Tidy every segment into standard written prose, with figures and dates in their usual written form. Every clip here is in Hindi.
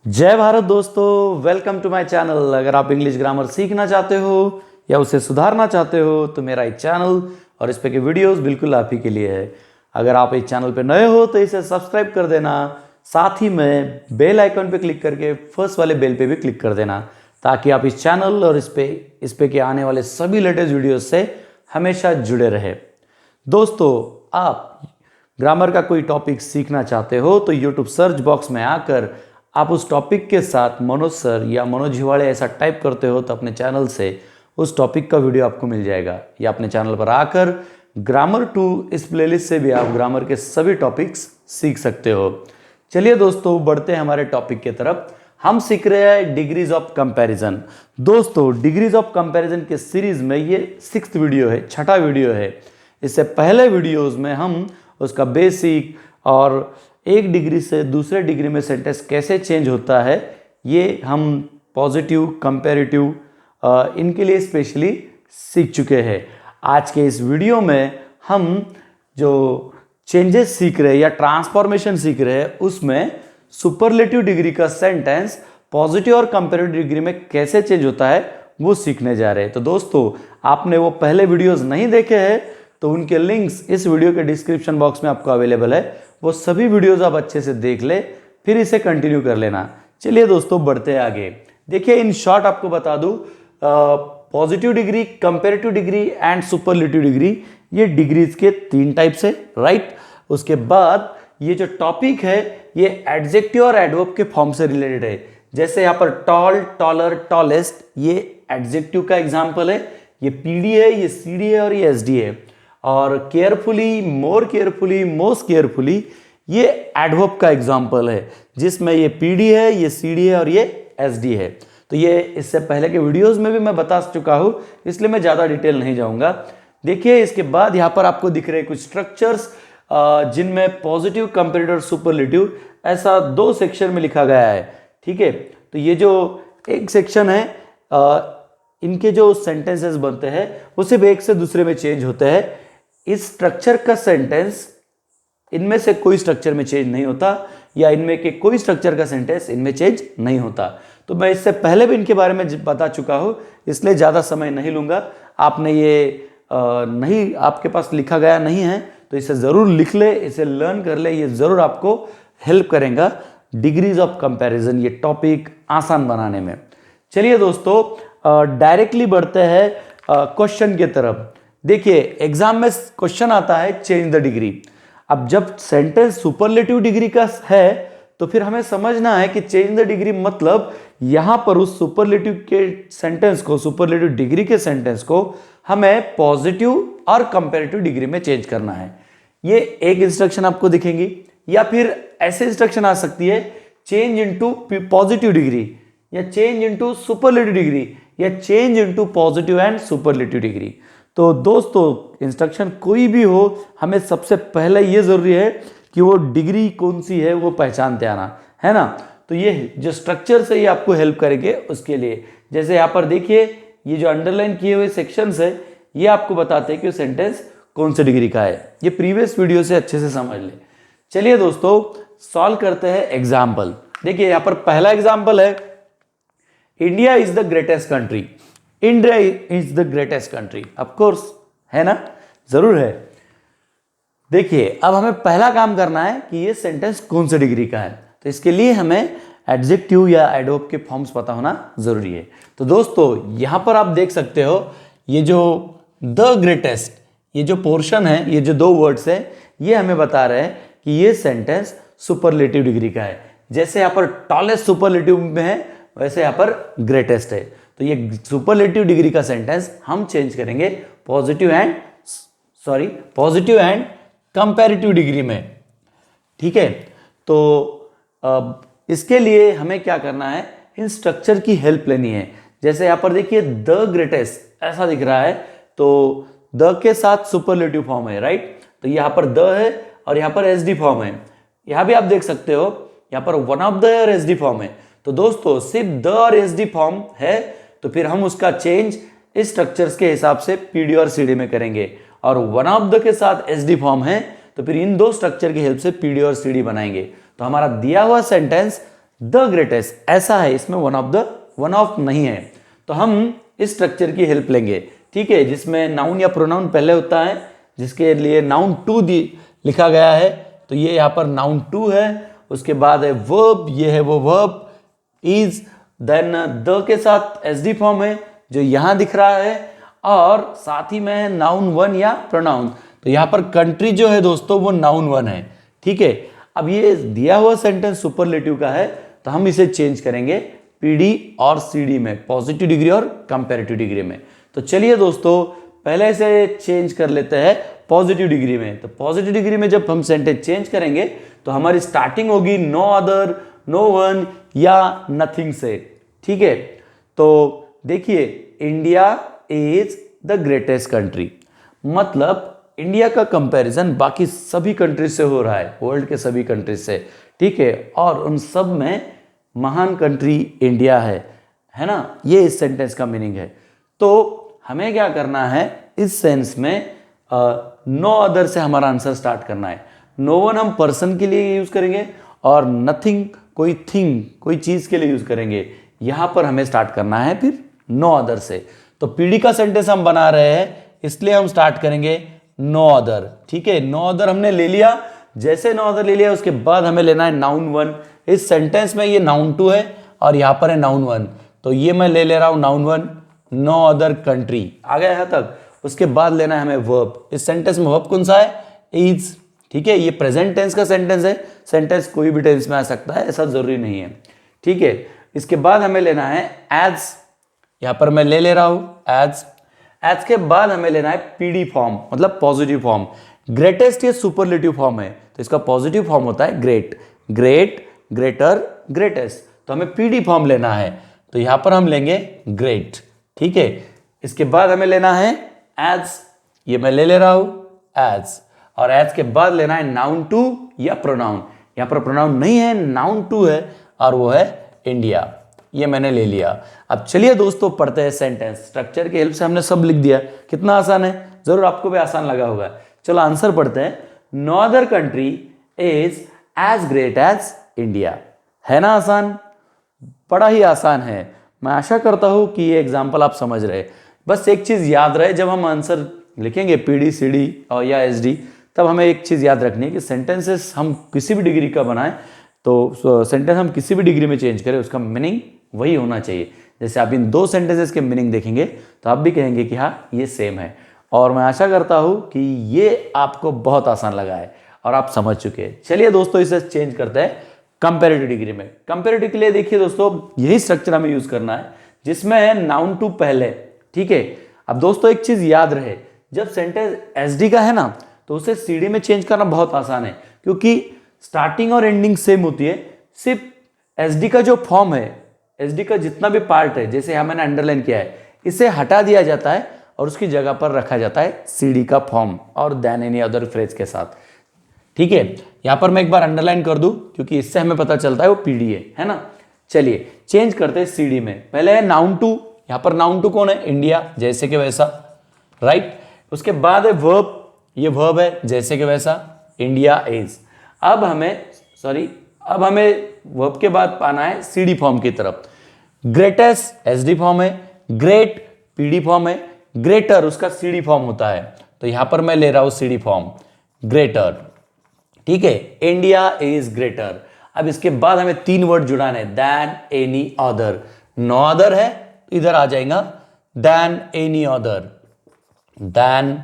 जय भारत दोस्तों, वेलकम टू माय चैनल। अगर आप इंग्लिश ग्रामर सीखना चाहते हो या उसे सुधारना चाहते हो तो मेरा एक चैनल और इस पे के वीडियोस बिल्कुल आप ही के लिए है। अगर आप इस चैनल पे नए हो तो इसे सब्सक्राइब कर देना, साथ ही में बेल आइकन पे क्लिक करके फर्स्ट वाले बेल पे भी क्लिक कर देना ताकि आप इस चैनल और इस पे के आने वाले सभी लेटेस्ट वीडियोस से हमेशा जुड़े रहे। दोस्तों, आप ग्रामर का कोई टॉपिक सीखना चाहते हो तो यूट्यूब सर्च बॉक्स में आकर आप उस टॉपिक के साथ मनोज सर या मनोज हिवाड़े ऐसा टाइप करते हो तो अपने चैनल से उस टॉपिक का वीडियो आपको मिल जाएगा। या अपने चैनल पर आकर ग्रामर 2 इस प्लेलिस्ट से भी आप ग्रामर के सभी टॉपिक्स सीख सकते हो। चलिए दोस्तों, बढ़ते हैं हमारे टॉपिक की तरफ। हम सीख रहे हैं डिग्रीज ऑफ कंपैरिजन। दोस्तों, डिग्रीज ऑफ कंपैरिजन के सीरीज में ये 6th वीडियो है, छठा वीडियो है। इससे पहले वीडियोस में हम उसका बेसिक और एक डिग्री से दूसरे डिग्री में सेंटेंस कैसे चेंज होता है ये हम पॉजिटिव, कंपैरेटिव इनके लिए स्पेशली सीख चुके हैं। आज के इस वीडियो में हम जो चेंजेस सीख रहे हैं या ट्रांसफॉर्मेशन सीख रहे हैं उसमें सुपरलेटिव डिग्री का सेंटेंस पॉजिटिव और कंपैरेटिव डिग्री में कैसे चेंज होता है वो सीखने जा रहे हैं। तो दोस्तों, आपने वो पहले वीडियोस नहीं देखे हैं तो उनके लिंक्स इस वीडियो के डिस्क्रिप्शन बॉक्स में आपको अवेलेबल है। वो सभी वीडियोस आप अच्छे से देख ले, फिर इसे कंटिन्यू कर लेना। चलिए दोस्तों, बढ़ते हैं आगे। देखिए, इन शॉर्ट आपको बता दूं, positive degree, comparative degree and superlative degree, ये डिग्रीज के 3 टाइप्स है, राइट। उसके बाद ये जो टॉपिक है ये एडजेक्टिव और एडवर्ब के फॉर्म से रिलेटेड है। जैसे यहाँ पर टॉल, टॉलर, टॉलेस्ट, ये एडजेक्टिव का एग्जाम्पल है, ये पीडी है, ये सीडी है और ये एसडी है। और केयरफुली, मोर केयरफुली, मोस्ट केयरफुली, ये एडवर्ब का एग्जाम्पल है जिसमें ये पीडी है, ये सीडी है और ये एसडी है। तो ये इससे पहले के वीडियोस में भी मैं बता चुका हूं, इसलिए मैं ज़्यादा डिटेल नहीं जाऊंगा। देखिए, इसके बाद यहाँ पर आपको दिख रहे कुछ स्ट्रक्चर्स जिनमें पॉजिटिव, कंपैरेटिव, सुपरलेटिव ऐसा 2 सेक्शन में लिखा गया है, ठीक है। तो ये जो एक सेक्शन है, इनके जो सेंटेंसेस बनते हैं वो सिर्फ एक से दूसरे में चेंज होते हैं। इस स्ट्रक्चर का सेंटेंस इनमें से कोई स्ट्रक्चर में चेंज नहीं होता, या इनमें के कोई स्ट्रक्चर का सेंटेंस इनमें चेंज नहीं होता। तो मैं इससे पहले भी इनके बारे में बता चुका हूं, इसलिए ज़्यादा समय नहीं लूँगा। आपने ये नहीं, आपके पास लिखा गया नहीं है तो इसे ज़रूर लिख ले, इसे लर्न कर ले, ये ज़रूर आपको हेल्प करेगा डिग्रीज ऑफ कंपैरिजन ये टॉपिक आसान बनाने में। चलिए दोस्तों, डायरेक्टली बढ़ते हैं क्वेश्चन की तरफ। देखिए, एग्जाम में क्वेश्चन आता है चेंज द डिग्री। अब जब सेंटेंस सुपरलेटिव डिग्री का है तो फिर हमें समझना है कि चेंज द डिग्री मतलब यहां पर उस सुपरलेटिव के सेंटेंस को, सुपरलेटिव डिग्री के सेंटेंस को हमें पॉजिटिव और कंपैरेटिव डिग्री में चेंज करना है। ये एक इंस्ट्रक्शन आपको दिखेंगी, या फिर ऐसे इंस्ट्रक्शन आ सकती है चेंज इनटू पॉजिटिव डिग्री, या चेंज इनटू सुपरलेटिव डिग्री, या change into positive and superlative degree. तो दोस्तों, इंस्ट्रक्शन कोई भी हो, हमें सबसे पहले ये जरूरी है कि वो डिग्री कौन सी है वो पहचानते आना, है ना। तो ये जो स्ट्रक्चर से ये आपको हेल्प करेंगे उसके लिए। जैसे यहाँ पर देखिए, ये जो अंडरलाइन किए हुए सेक्शंस है ये आपको बताते हैं कि सेंटेंस कौन सी डिग्री का है। ये प्रीवियस वीडियो से अच्छे से समझ ले। चलिए दोस्तों, सॉल्व करते हैं एग्जाम्पल। देखिए, यहाँ पर पहला एग्जाम्पल है, India is the greatest country. India is the greatest country, of course, है ना, जरूर है। देखिए, अब हमें पहला काम करना है कि ये सेंटेंस कौन सी डिग्री का है। तो इसके लिए हमें एडजेक्टिव या एडवर्ब के फॉर्म्स पता होना जरूरी है। तो दोस्तों, यहां पर आप देख सकते हो ये जो द ग्रेटेस्ट, ये जो पोर्शन है, ये जो 2 वर्ड्स है, ये हमें बता रहे हैं कि ये सेंटेंस सुपरलेटिव डिग्री का है। जैसे यहाँ पर टॉलेस्ट सुपरलेटिव में है, वैसे यहाँ पर ग्रेटेस्ट है। तो ये सुपरलेटिव डिग्री का सेंटेंस हम चेंज करेंगे पॉजिटिव एंड कंपैरेटिव डिग्री में, ठीक है। तो इसके लिए हमें क्या करना है, इन स्ट्रक्चर की हेल्प लेनी है। जैसे यहाँ पर देखिए, द ग्रेटेस्ट ऐसा दिख रहा है, तो द के साथ सुपरलेटिव फॉर्म है, राइट। तो यहाँ पर द है और यहाँ पर एसडी फॉर्म है। यहाँ भी आप देख सकते हो, यहाँ पर वन ऑफ द और एसडी फॉर्म है। तो दोस्तों, सिर्फ द और एसडी फॉर्म है तो फिर हम उसका चेंज इस स्ट्रक्चर्स के हिसाब से पीडी और सीडी में करेंगे, और वन ऑफ द के साथ एसडी फॉर्म है तो फिर इन 2 स्ट्रक्चर की हेल्प से पीडी और सीडी बनाएंगे। तो हमारा दिया हुआ सेंटेंस द ग्रेटेस्ट ऐसा है, इसमें वन ऑफ नहीं है। तो हम इस स्ट्रक्चर की हेल्प लेंगे, ठीक है, जिसमें नाउन या प्रोनाउन पहले होता है, जिसके लिए नाउन टू लिखा गया है। तो ये यहाँ पर नाउन टू है, उसके बाद है वर्ब, ये है वो वर्ब इज, देन द के साथ एसडी फॉर्म है जो यहाँ दिख रहा है, और साथ ही में है नाउन वन या प्रोनाउन। तो यहाँ पर कंट्री जो है दोस्तों वो नाउन वन है, ठीक है। अब ये दिया हुआ सेंटेंस सुपरलेटिव का है, तो हम इसे चेंज करेंगे पीडी और सीडी में, पॉजिटिव डिग्री और कंपैरेटिव डिग्री में। तो चलिए दोस्तों पहले इसे चेंज कर लेते हैं पॉजिटिव डिग्री में। तो पॉजिटिव डिग्री में जब हम सेंटेंस चेंज करेंगे तो हमारी स्टार्टिंग होगी नो अदर, नो वन या नथिंग से, ठीक है। तो देखिए India is the greatest country, मतलब इंडिया का कंपैरिजन बाकी सभी कंट्रीज से हो रहा है, वर्ल्ड के सभी कंट्रीज से, ठीक है, और उन सब में महान कंट्री इंडिया है ना। ये इस सेंटेंस का मीनिंग है। तो हमें क्या करना है इस सेंस में, नो अदर से हमारा आंसर स्टार्ट करना है। नो वन हम पर्सन के लिए यूज करेंगे और नथिंग कोई थिंग कोई चीज के लिए यूज करेंगे। यहां पर हमें स्टार्ट करना है फिर नो अदर से। तो पीडी का सेंटेंस हम बना रहे हैं, इसलिए हम स्टार्ट करेंगे नो अदर, ठीक है। नो अदर हमने ले लिया, जैसे नो अदर ले लिया उसके बाद हमें लेना है नाउन वन। इस सेंटेंस में ये नाउन टू है और यहां पर है नाउन वन, तो ये मैं ले रहा हूं noun one, no other country आ गया यहां तक। उसके बाद लेना है हमें वर्ब। इस सेंटेंस में वर्ब कौन सा है, इज, ठीक है। ये प्रेजेंट टेंस का सेंटेंस है, सेंटेंस कोई भी टेंस में आ सकता है, ऐसा जरूरी नहीं है, ठीक है। इसके बाद हमें लेना है एज, यहां पर मैं ले रहा हूं एज। एज के बाद हमें लेना है पीडी फॉर्म, मतलब पॉजिटिव फॉर्म। ग्रेटेस्ट ये सुपरलेटिव फॉर्म है, तो इसका पॉजिटिव फॉर्म होता है ग्रेट, ग्रेट, ग्रेटर, ग्रेटेस्ट। तो हमें पीडी फॉर्म लेना है, तो यहां पर हम लेंगे ग्रेट, ठीक है। इसके बाद हमें लेना है एज, ये मैं ले रहा हूं एज, और एज के बाद लेना है नाउन टू या प्रोनाउन। यहां पर प्रोनाउन नहीं है, नाउन टू है और वो है इंडिया, ये मैंने ले लिया। अब चलिए दोस्तों पढ़ते हैं सेंटेंस। स्ट्रक्चर की हेल्प से हमने सब लिख दिया, कितना आसान है, जरूर आपको भी आसान लगा होगा। चलो आंसर पढ़ते हैं। No other country is as great as India, है ना आसान, बड़ा ही आसान है। मैं आशा करता हूं कि ये एग्जाम्पल आप समझ रहे। बस एक चीज याद रहे, जब हम आंसर लिखेंगे पीडी सीडी और या एसडी, तब हमें एक चीज याद रखनी है कि सेंटेंसेस हम किसी भी डिग्री का बनाएं तो सेंटेंस हम किसी भी डिग्री में चेंज करें, उसका मीनिंग वही होना चाहिए। जैसे आप इन दो सेंटेंसेस के मीनिंग देखेंगे तो आप भी कहेंगे कि हाँ ये सेम है। और मैं आशा करता हूं कि ये आपको बहुत आसान लगा है और आप समझ चुके हैं। चलिए दोस्तों इसे चेंज करते हैं कंपैरेटिव डिग्री में। कंपैरेटिव के लिए देखिए दोस्तों यही स्ट्रक्चर हमें यूज करना है, जिसमें है नाउन टू पहले, ठीक है। अब दोस्तों एक चीज याद रहे, जब सेंटेंस एसडी का है ना तो उसे सीडी में चेंज करना बहुत आसान है, क्योंकि स्टार्टिंग और एंडिंग सेम होती है। सिर्फ एसडी का जो फॉर्म है, एसडी का जितना भी पार्ट है, जैसे यहां मैंने अंडरलाइन किया है, इसे हटा दिया जाता है और उसकी जगह पर रखा जाता है सीडी का फॉर्म और देन एनी अदर फ्रेज के साथ, ठीक है। यहां पर मैं एक बार अंडरलाइन कर दूं क्योंकि इससे हमें पता चलता है वो पीडी है ना। चलिए चेंज करते हैं सीडी में। पहले है नाउन टू, यहां पर नाउन टू कौन है, इंडिया, जैसे कि वैसा, राइट। उसके बाद है वर्ब, ये वर्ब है जैसे कि वैसा, इंडिया इज। अब हमें वर्ब के बाद पाना है सीडी फॉर्म की तरफ। ग्रेटेस्ट एसडी फॉर्म है, ग्रेट पीडी फॉर्म है, ग्रेटर उसका सीडी फॉर्म होता है, तो यहां पर मैं ले रहा हूं सीडी फॉर्म ग्रेटर, ठीक है। India is greater. अब इसके बाद हमें तीन वर्ड जुड़ाने, then any other. No other है तो इधर आ जाएगा then any other, then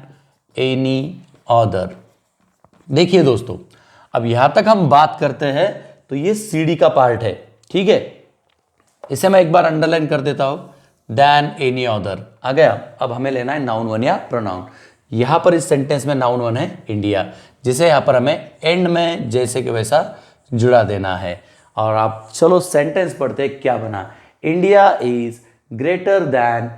any other. देखिए दोस्तों अब यहां तक हम बात करते हैं तो ये सीडी का पार्ट है, ठीक है। इसे मैं एक बार अंडरलाइन कर देता हूं, देन एनी अदर आ गया। अब हमें लेना है नाउन वन या प्रोनाउन। यहां पर इस सेंटेंस में नाउन वन है इंडिया, जिसे यहां पर हमें एंड में जैसे कि वैसा जुड़ा देना है। और आप चलो सेंटेंस पढ़ते हैं क्या बना। India is greater than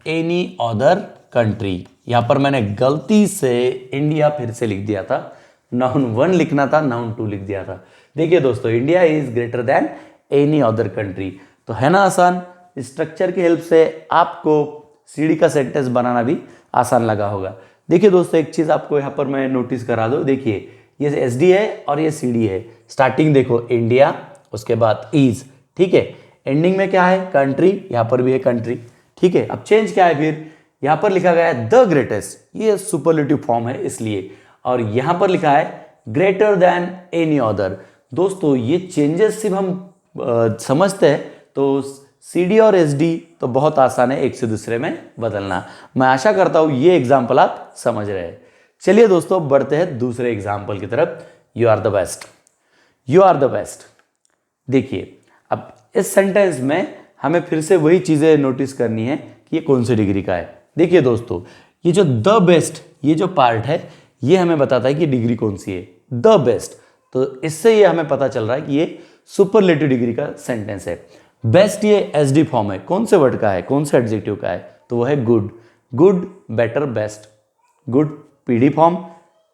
any other country. यहां पर मैंने गलती से इंडिया फिर से लिख दिया था, नाउन वन लिखना था, नाउन टू लिख दिया था। देखिए दोस्तों India is greater than any other country, तो है ना आसान। स्ट्रक्चर की हेल्प से आपको सीडी का सेंटेंस बनाना भी आसान लगा होगा। देखिए दोस्तों एक चीज आपको यहां पर मैं नोटिस करा दूं, देखिए ये एस डी है और ये सी डी है। स्टार्टिंग देखो इंडिया, उसके बाद इज, ठीक है। एंडिंग में क्या है, कंट्री, यहाँ पर भी है कंट्री, ठीक है। अब चेंज क्या है, फिर यहाँ पर लिखा गया है द ग्रेटेस्ट, ये सुपरलेटिव फॉर्म है इसलिए, और यहाँ पर लिखा है ग्रेटर देन एनी अदर। दोस्तों ये चेंजेस सिर्फ हम समझते हैं तो सी डी और एस डी तो बहुत आसान है एक से दूसरे में बदलना। मैं आशा करता हूँ ये एग्जाम्पल आप समझ रहे हैं। चलिए दोस्तों बढ़ते हैं दूसरे एग्जाम्पल की तरफ। You are the best, you are the best. देखिए अब इस सेंटेंस में हमें फिर से वही चीज़ें नोटिस करनी है कि ये कौन सी डिग्री का है। देखिए दोस्तों ये जो द बेस्ट, ये जो पार्ट है ये हमें बताता है कि डिग्री कौन सी है, द बेस्ट। तो इससे ये हमें पता चल रहा है कि ये सुपरलेटिव डिग्री का सेंटेंस है। बेस्ट ये एस डी फॉर्म है, कौन से वर्ड का है, कौन से एडजेक्टिव का है, तो वो है good. Good, better, best. Good P D form,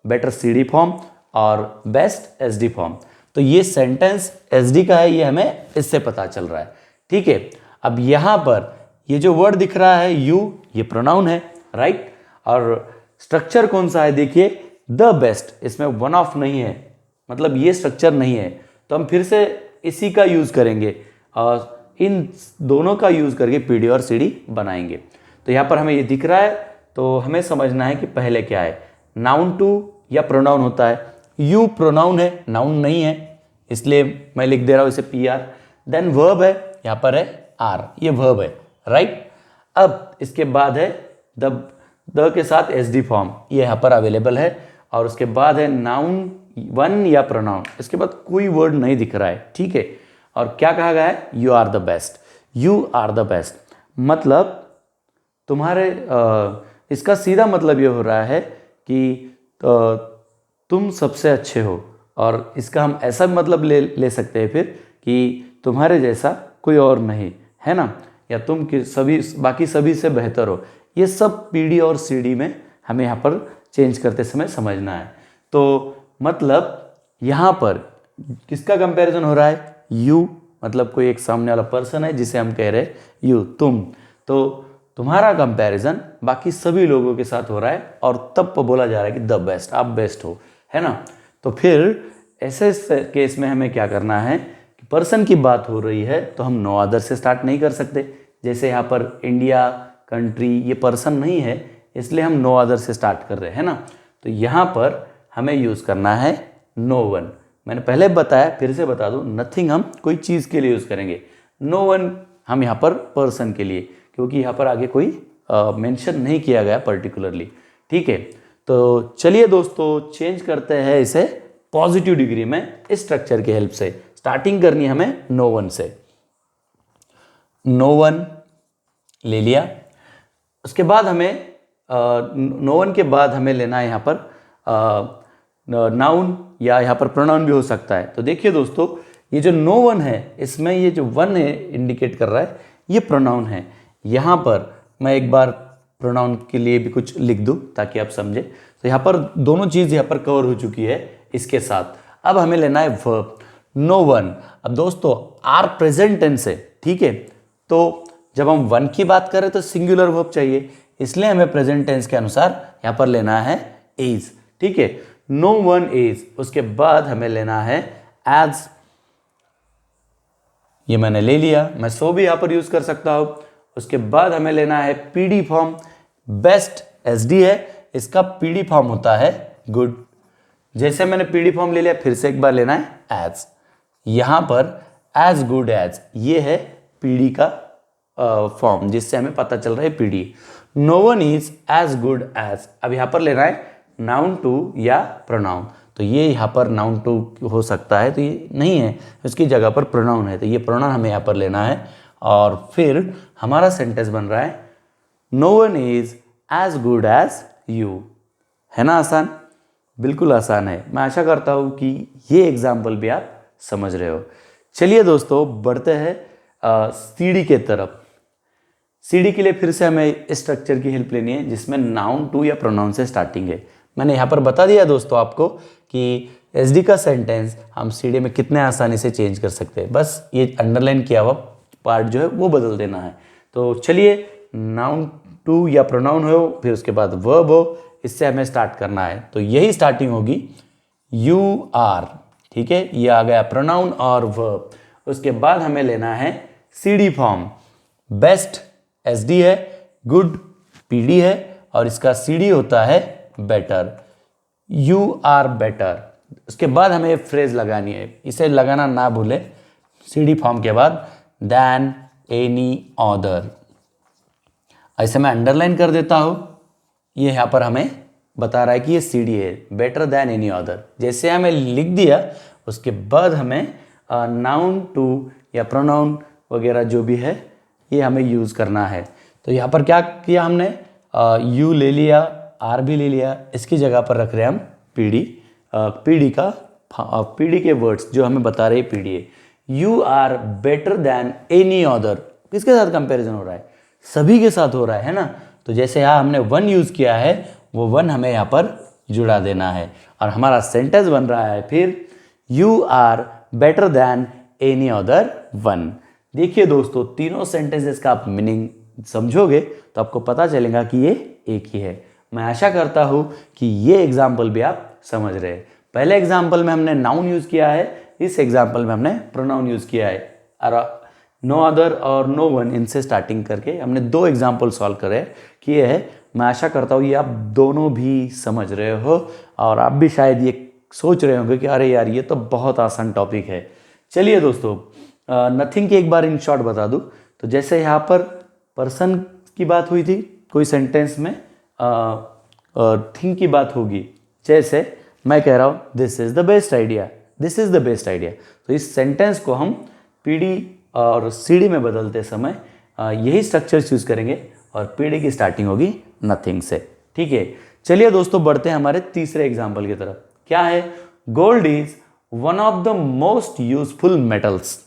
better C D form और बेस्ट एस डी फॉर्म। तो ये सेंटेंस एस डी का है, ये हमें इससे पता चल रहा है, ठीक है। अब यहाँ पर ये जो वर्ड दिख रहा है यू, ये प्रोनाउन है, राइट। और स्ट्रक्चर कौन सा है, देखिए द बेस्ट, इसमें वन ऑफ नहीं है, मतलब ये स्ट्रक्चर नहीं है, तो हम फिर से इसी का यूज करेंगे और इन दोनों का यूज करके पी डी और सी डी बनाएंगे। तो यहाँ पर हमें ये दिख रहा है, तो हमें समझना है कि पहले क्या है, नाउन टू या प्रोनाउन होता है। यू प्रोनाउन है, नाउन नहीं है, इसलिए मैं लिख दे रहा हूँ इसे पी आर। देन वर्ब है, यहाँ पर है आर, ये वर्ब है, राइट। अब इसके बाद है द के साथ एस डी फॉर्म, ये यहाँ पर अवेलेबल है, और उसके बाद है नाउन वन या प्रोनाउन, इसके बाद कोई वर्ड नहीं दिख रहा है, ठीक है। और क्या कहा गया है, you are the best, you are the best, मतलब तुम्हारे इसका सीधा मतलब ये हो रहा है कि तुम सबसे अच्छे हो, और इसका हम ऐसा मतलब ले सकते हैं फिर कि तुम्हारे जैसा कोई और नहीं है ना, या तुम सभी बाकी सभी से बेहतर हो। ये सब पी डी और सी डी में हमें यहाँ पर चेंज करते समय समझना है। तो मतलब यहाँ पर किसका कंपैरिजन हो रहा है, यू, मतलब कोई एक सामने वाला पर्सन है जिसे हम कह रहे हैं यू, तुम, तो तुम्हारा कंपैरिजन बाकी सभी लोगों के साथ हो रहा है, और तब बोला जा रहा है कि द बेस्ट, आप बेस्ट हो, है ना। तो फिर ऐसे केस में हमें क्या करना है कि पर्सन की बात हो रही है तो हम नो अदर से स्टार्ट नहीं कर सकते। जैसे यहाँ पर इंडिया, कंट्री, ये पर्सन नहीं है, इसलिए हम नो अदर से स्टार्ट कर रहे हैं ना। तो यहाँ पर हमें यूज़ करना है नो वन। मैंने पहले बताया, फिर से बता दूँ, नथिंग हम कोई चीज़ के लिए यूज़ करेंगे, नो वन हम यहाँ पर पर्सन के लिए, क्योंकि यहाँ पर आगे कोई मेंशन नहीं किया गया पर्टिकुलरली, ठीक है। तो चलिए दोस्तों चेंज करते हैं इसे पॉजिटिव डिग्री में इस स्ट्रक्चर की हेल्प से। स्टार्टिंग करनी है हमें नो वन से। नो वन ले लिया, उसके बाद हमें नो वन के बाद हमें लेना है यहाँ पर नाउन, या यहाँ पर प्रोनाउन भी हो सकता है। तो देखिए दोस्तों ये जो नो वन है, इसमें ये जो वन है इंडिकेट कर रहा है ये प्रोनाउन है। यहाँ पर मैं एक बार प्रोनाउन के लिए भी कुछ लिख दूँ ताकि आप समझे। तो यहाँ पर दोनों चीज़ यहाँ पर कवर हो चुकी है इसके साथ। अब हमें लेना है वर्ब, नो वन। अब दोस्तों आर प्रेजेंट टेंस है, ठीक है, तो जब हम वन की बात करें तो सिंगुलर वर्ब चाहिए, इसलिए हमें प्रेजेंट टेंस के अनुसार यहाँ पर लेना है इज, ठीक है। नो वन इज, उसके बाद हमें लेना है एज, ये मैंने ले लिया, मैं सो भी यहाँ पर यूज कर सकता हूँ। उसके बाद हमें लेना है P D form, best S D है, इसका पी डी फॉर्म होता है गुड। जैसे मैंने पी डी फॉर्म ले लिया, फिर से एक बार लेना है एज, यहाँ पर एज गुड एज, ये है पी डी का फॉर्म, जिससे हमें पता चल रहा है P D. No one is as good as, अब यहाँ पर लेना है नाउन टू या प्रोनाउन। तो ये यहाँ पर नाउन टू हो सकता है, तो ये नहीं है, उसकी जगह पर प्रोनाउन है, तो ये प्रोनाउन हमें यहाँ पर लेना है। और फिर हमारा सेंटेंस बन रहा है no one is as good as you. है ना आसान, बिल्कुल आसान है। मैं आशा करता हूँ कि ये एग्जाम्पल भी आप समझ रहे हो। चलिए दोस्तों बढ़ते हैं सीडी के तरफ। सीडी के लिए फिर से हमें इस स्ट्रक्चर की हेल्प लेनी है जिसमें नाउन टू या प्रोनाउन से स्टार्टिंग है। मैंने यहाँ पर बता दिया दोस्तों आपको कि एसडी का सेंटेंस हम सीडी में कितने आसानी से चेंज कर सकते हैं, बस ये अंडरलाइन किया हुआ पार्ट जो है वो बदल देना है। तो चलिए नाउन टू या प्रोनाउन हो, फिर उसके बाद वर्ब हो, इससे हमें स्टार्ट करना है। तो यही स्टार्टिंग होगी, यू आर, ठीक है, ये आ गया प्रोनाउन और वर्ब। उसके बाद हमें लेना है सीडी फॉर्म। बेस्ट एसडी है, गुड पीडी है, और इसका सीडी होता है बेटर, यू आर बेटर। उसके बाद हमें फ्रेज लगानी है, इसे लगाना ना भूले सीडी फॉर्म के बाद, देन एनी अदर। ऐसे मैं अंडरलाइन कर देता हूं, ये यहां पर हमें बता रहा है कि ये सीडी है, बेटर देन एनी अदर। जैसे हमें लिख दिया, उसके बाद हमें नाउन टू या प्रोनाउन वगैरह जो भी है ये हमें यूज करना है। तो यहाँ पर क्या किया हमने, यू ले लिया, आर भी ले लिया, इसकी जगह पर रख रहे हैं हम पीडी। पीडी के वर्ड्स जो हमें बता रहे हैं पीडी है। You are better than any other, किसके साथ कंपैरिजन हो रहा है, सभी के साथ हो रहा है ना। तो जैसे यहाँ हमने वन यूज किया है, वो वन हमें यहाँ पर जुड़ा देना है और हमारा सेंटेंस बन रहा है फिर you are better than any other one. देखिए दोस्तों, तीनों सेंटेंसेस का आप मीनिंग समझोगे तो आपको पता चलेगा कि ये एक ही है। मैं आशा करता हूं कि ये एग्जाम्पल भी आप समझ रहे हैं। पहले एग्जाम्पल में हमने नाउन यूज किया है, इस एग्जाम्पल में हमने प्रोनाउन यूज किया है। और नो अदर और नो वन, इनसे स्टार्टिंग करके हमने दो एग्जाम्पल सॉल्व किए हैं। मैं आशा करता हूँ ये आप दोनों भी समझ रहे हो और आप भी शायद ये सोच रहे होंगे कि अरे यार ये तो बहुत आसान टॉपिक है। चलिए दोस्तों, नथिंग की एक बार इन शॉर्ट बता दूं तो जैसे यहाँ पर पर्सन की बात हुई थी, कोई सेंटेंस में थिंग की बात होगी। जैसे मैं कह रहा हूँ this is the best idea, this is the best idea, तो इस सेंटेंस को हम पीडी और सीडी में बदलते समय यही स्ट्रक्चर यूज करेंगे और पीडी की स्टार्टिंग होगी नथिंग से। ठीक है, चलिए दोस्तों बढ़ते हैं हमारे तीसरे एग्जाम्पल की तरफ। क्या है, gold is one of the most useful metals.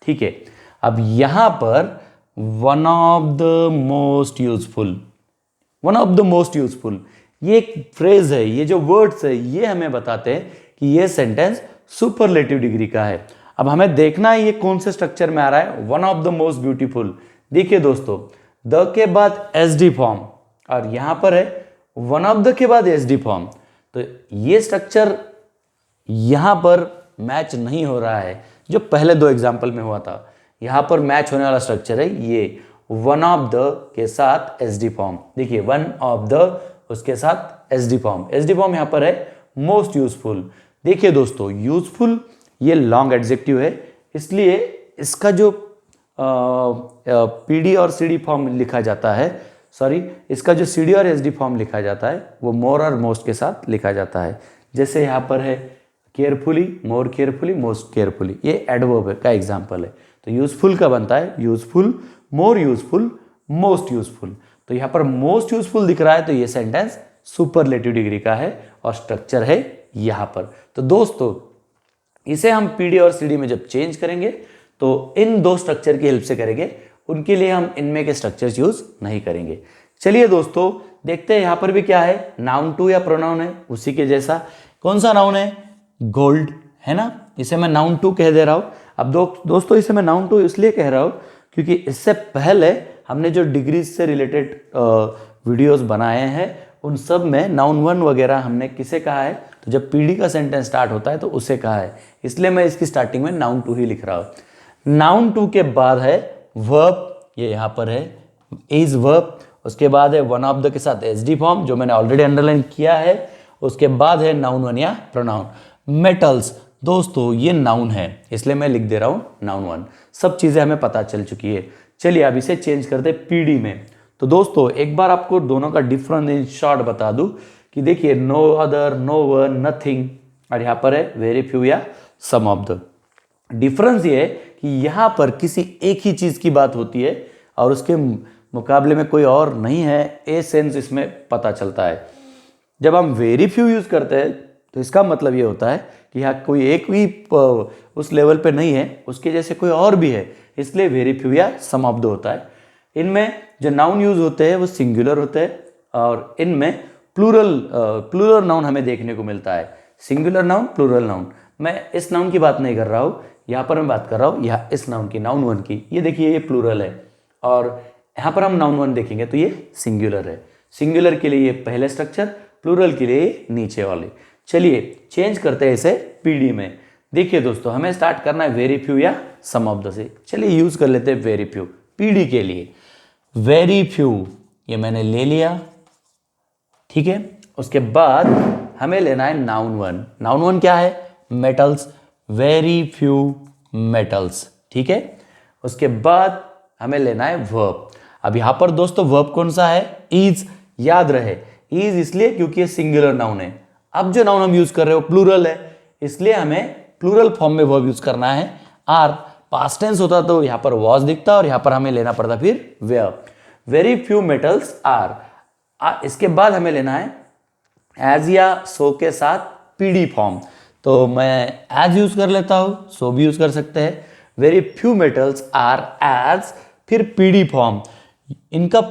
ठीक है, अब यहां पर one of the most useful, one of the most useful, ये एक फ्रेज है, ये जो वर्ड्स है ये हमें बताते हैं कि ये सेंटेंस सुपरलेटिव डिग्री का है। अब हमें देखना है ये कौन से स्ट्रक्चर में आ रहा है, one of the most beautiful. देखिए दोस्तों, द के बाद एसडी फॉर्म और यहां पर है वन ऑफ द के बाद एसडी फॉर्म, तो ये स्ट्रक्चर यहां पर मैच नहीं हो रहा है जो पहले दो एग्जाम्पल में हुआ था। यहां पर मैच होने वाला स्ट्रक्चर है ये वन ऑफ द के साथ एसडी फॉर्म। देखिए वन ऑफ द उसके साथ एसडी फॉर्म, एसडी फॉर्म यहां पर है मोस्ट यूजफुल। देखिए दोस्तों, यूजफुल ये लॉन्ग एडजेक्टिव है, इसलिए इसका जो पीडी और सीडी फॉर्म लिखा जाता है, सॉरी इसका जो सीडी और एसडी फॉर्म लिखा जाता है वो मोर और मोस्ट के साथ लिखा जाता है। जैसे यहाँ पर है केयरफुली, मोर केयरफुली, मोस्ट केयरफुली, ये एडवर्ब का एग्जाम्पल है। तो यूजफुल का बनता है useful, more useful, most useful. तो यहाँ पर मोस्ट यूजफुल दिख रहा है तो ये सेंटेंस सुपरलेटिव डिग्री का है और स्ट्रक्चर है यहाँ पर। तो दोस्तों इसे हम पीडी और सीडी में जब चेंज करेंगे तो इन दो स्ट्रक्चर की हेल्प से करेंगे, उनके लिए हम इनमें के स्ट्रक्चर्स यूज नहीं करेंगे। चलिए दोस्तों देखते हैं यहाँ पर भी क्या है, नाउन टू या प्रोनाउन है उसी के जैसा। कौन सा नाउन है, गोल्ड है ना, इसे मैं नाउन टू कह दे रहा हूँ। अब दोस्तों इसे मैं नाउन टू इसलिए कह रहा हूँ क्योंकि इससे पहले हमने जो डिग्रीज से रिलेटेड वीडियोस बनाए हैं उन सब में नाउन वन वगैरह हमने किसे कहा है, तो जब पीडी का सेंटेंस स्टार्ट होता है तो उसे कहा है, इसलिए मैं इसकी स्टार्टिंग में नाउन टू ही लिख रहा हूँ। नाउन टू के बाद है वर्ब, ये यहाँ पर है इज वर्ब, उसके बाद है वन ऑफ द के साथ एसडी फॉर्म जो मैंने ऑलरेडी अंडरलाइन किया है, उसके बाद है नाउन वन या प्रोनाउन। मेटल्स दोस्तों ये नाउन है इसलिए मैं लिख दे रहा हूँ नाउन वन। सब चीजें हमें पता चल चुकी है। चलिए अब इसे चेंज करते पीडी में। तो दोस्तों एक बार आपको दोनों का डिफरेंस इन शॉर्ट बता दूं कि देखिए no other, no one, nothing और यहाँ पर है वेरी फ्यू या सम ऑफ द। डिफरेंस ये है कि यहाँ पर किसी एक ही चीज की बात होती है और उसके मुकाबले में कोई और नहीं है, ए सेंस इसमें पता चलता है। जब हम वेरी फ्यू यूज करते हैं तो इसका मतलब ये होता है कि यहाँ कोई एक भी उस लेवल पे नहीं है, उसके जैसे कोई और भी है, इसलिए वेरी फ्यू या सम ऑफ द होता है। इनमें जो नाउन यूज होते हैं वो सिंगुलर होते हैं और इनमें प्लूरल नाउन हमें देखने को मिलता है, सिंगुलर नाउन, प्लूरल नाउन। मैं इस नाउन की बात नहीं कर रहा हूँ, यहाँ पर मैं बात कर रहा हूँ यहाँ इस नाउन की, नाउन वन की। ये देखिए ये प्लूरल है और यहाँ पर हम नाउन वन देखेंगे तो ये सिंगुलर है। सिंगुलर के लिए ये पहले स्ट्रक्चर, प्लूरल के लिए नीचे वाले। चलिए चेंज करते हैं इसे पीडी में। देखिए दोस्तों, हमें स्टार्ट करना है वेरी फ्यू या सम ऑफ द से। चलिए यूज कर लेते हैं वेरी फ्यू पीडी के लिए। वेरी फ्यू ये मैंने ले लिया, ठीक है। उसके बाद हमें लेना है नाउन वन। नाउन वन क्या है? मेटल्स, वेरी फ्यू मेटल्स, ठीक है। उसके बाद हमें लेना है वर्ब। अब यहां पर दोस्तों वर्ब कौन सा है? इज। याद रहे इज इसलिए क्योंकि ये सिंगुलर नाउन है। अब जो नाउन हम यूज कर रहे हो प्लूरल है, इसलिए हमें प्लूरल फॉर्म में वर्ब यूज करना है। आर पास्ट टेंस होता तो यहां पर वॉज दिखता और यहां पर हमें लेना पड़ता फिर वेयर। Very few metals are. इसके बाद हमें लेना है एज या सो के साथ पीडी फॉर्म। तो मैं एज यूज कर लेता हूं, सो भी यूज कर सकते हैं। Very few metals are as, फिर पीडी फॉर्म।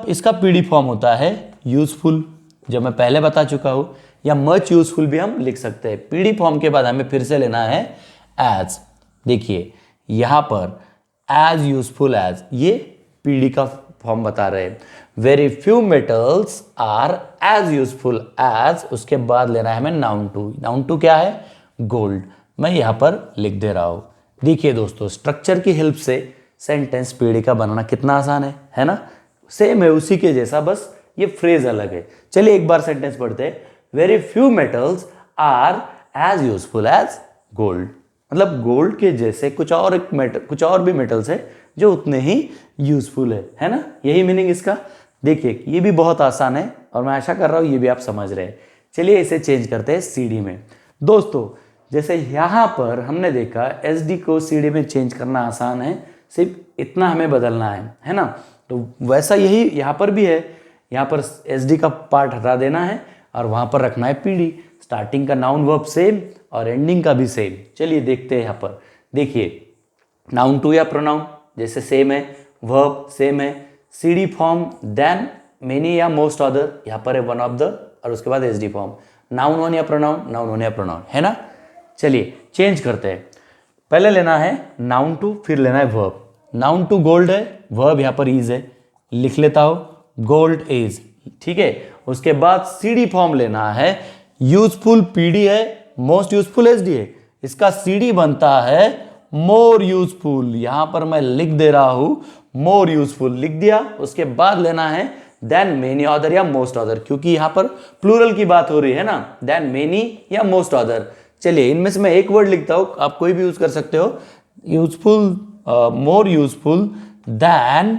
इसका पीडी फॉर्म होता है यूजफुल, जो मैं पहले बता चुका हूं, या मच यूजफुल भी हम लिख सकते हैं। पीडी फॉर्म के बाद हमें फिर से लेना है एज। देखिए यहां पर एज यूजफुल एज, ये पीडी का फॉर्म बता रहे हैं। Very few metals are as useful as, उसके बाद लेना है हमें नाउन टू। नाउन टू क्या है? गोल्ड। मैं यहां पर लिख दे रहा हूं। देखिए दोस्तों, स्ट्रक्चर की हेल्प से सेंटेंस पीडी का बनाना कितना आसान है ना? सेम है उसी के जैसा, बस ये फ्रेज अलग है। चलिए एक बार सेंटेंस पढ़ते हैं। Very few metals are as useful as gold. मतलब गोल्ड के जैसे कुछ और भी मेटल्स है जो उतने ही यूजफुल है ना? यही मीनिंग इसका। देखिए ये भी बहुत आसान है और मैं आशा कर रहा हूं ये भी आप समझ रहे हैं। चलिए इसे चेंज करते हैं सीडी में। दोस्तों जैसे यहां पर हमने देखा एसडी को सीडी में चेंज करना आसान है, सिर्फ इतना हमें बदलना है ना? तो वैसा यही यहां पर भी है। यहां पर एसडी का पार्ट हटा देना है और वहां पर रखना है पीडी। स्टार्टिंग का नाउन वर्ब सेम और एंडिंग का भी सेम। चलिए देखते हैं यहां पर। देखिए नाउन टू या प्रोनाउन जैसे सेम है, वर्ब सेम है, सीडी फॉर्म देन मेनी या मोस्ट अदर, यहां पर है वन ऑफ द, और उसके बाद एसडी फॉर्म। नाउन वन या प्रोनाउन, नाउन वन या प्रोनाउन, है ना? चलिए चेंज करते हैं। पहले लेना है नाउन टू, फिर लेना है वर्ब। नाउन टू गोल्ड है, वर्ब यहां पर इज है, लिख लेता हूं गोल्ड इज, ठीक है। उसके बाद सीडी फॉर्म लेना है, यूजफुल पीडी है, मोस्ट यूजफुल एसडी है, इसका सीडी बनता है मोर यूजफुल। यहां पर मैं लिख दे रहा हूं मोर यूजफुल, लिख दिया। उसके बाद लेना है देन मेनी अदर या मोस्ट अदर, क्योंकि यहां पर प्लूरल की बात हो रही है ना, देन मेनी या मोस्ट अदर। चलिए इनमें से मैं एक वर्ड लिखता हूं, आप कोई भी यूज कर सकते हो। Useful, more useful than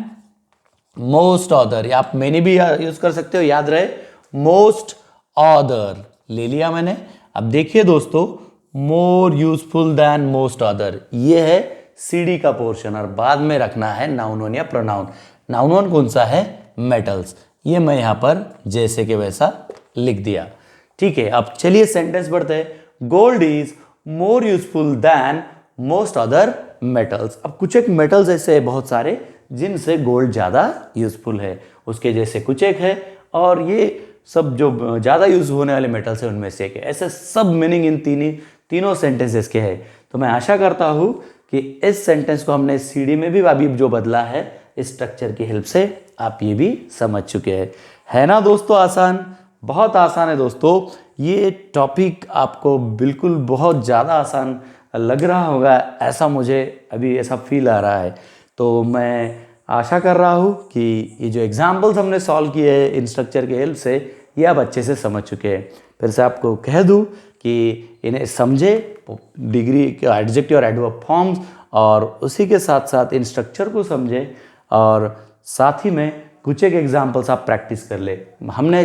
most other, या आप मेनी भी यूज कर सकते हो। याद रहे मोस्ट अदर ले लिया मैंने। अब देखिए दोस्तों, more useful than most other, ये है सीडी का पोर्शन, और बाद में रखना है नाउन वन या प्रोनाउन। नाउन वन कौन सा है? मेटल्स। ये मैं यहां पर जैसे के वैसा लिख दिया, ठीक है। अब चलिए सेंटेंस पढ़ते हैं। Gold is more useful than most other metals. अब कुछ एक मेटल्स ऐसे है बहुत सारे जिनसे गोल्ड ज्यादा यूजफुल है, उसके जैसे कुछ एक है, और ये सब जो ज्यादा यूज होने वाले मेटल्स है उनमें से एक है। ऐसे सब मीनिंग इन तीनों सेंटेंसेस के है। तो मैं आशा करता हूं कि इस सेंटेंस को हमने सीडी में भी अभी जो बदला है इस स्ट्रक्चर की हेल्प से आप ये भी समझ चुके हैं, है ना दोस्तों? आसान, बहुत आसान है दोस्तों। ये टॉपिक आपको बिल्कुल बहुत ज़्यादा आसान लग रहा होगा, ऐसा मुझे अभी ऐसा फील आ रहा है। तो मैं आशा कर रहा हूँ कि ये जो एग्जाम्पल्स हमने सॉल्व किए हैं इन स्ट्रक्चर के हेल्प से, ये आप अच्छे से समझ चुके हैं। फिर से आपको कह दूँ कि इन्हें समझे, डिग्री के एडजेक्टिव और एडवर्ब फॉर्म्स, और उसी के साथ साथ इन स्ट्रक्चर को समझे, और साथ ही में कुछ एक एग्जाम्पल्स आप प्रैक्टिस कर ले। हमने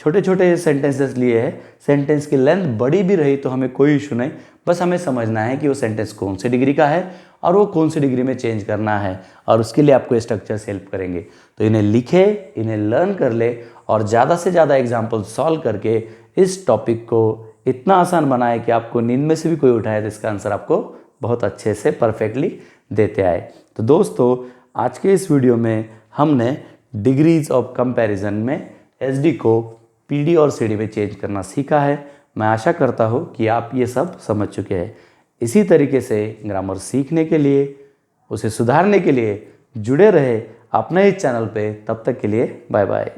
छोटे छोटे सेंटेंसेस लिए हैं, सेंटेंस की लेंथ बड़ी भी रही तो हमें कोई इशू नहीं, बस हमें समझना है कि वो सेंटेंस कौन सी डिग्री का है और वो कौन सी डिग्री में चेंज करना है, और उसके लिए आपको स्ट्रक्चर्स हेल्प करेंगे। तो इन्हें लिखे, इन्हें लर्न कर ले, और ज़्यादा से ज़्यादा एग्जाम्पल सॉल्व करके इस टॉपिक को इतना आसान बनाए कि आपको नींद में से भी कोई उठाए तो इसका आंसर आपको बहुत अच्छे से परफेक्टली देते आए। तो दोस्तों आज के इस वीडियो में हमने डिग्रीज ऑफ कंपैरिजन में एसडी को पीडी और सीडी में चेंज करना सीखा है। मैं आशा करता हूँ कि आप ये सब समझ चुके हैं। इसी तरीके से ग्रामर सीखने के लिए, उसे सुधारने के लिए जुड़े रहे अपने इस चैनल पे। तब तक के लिए बाय बाय।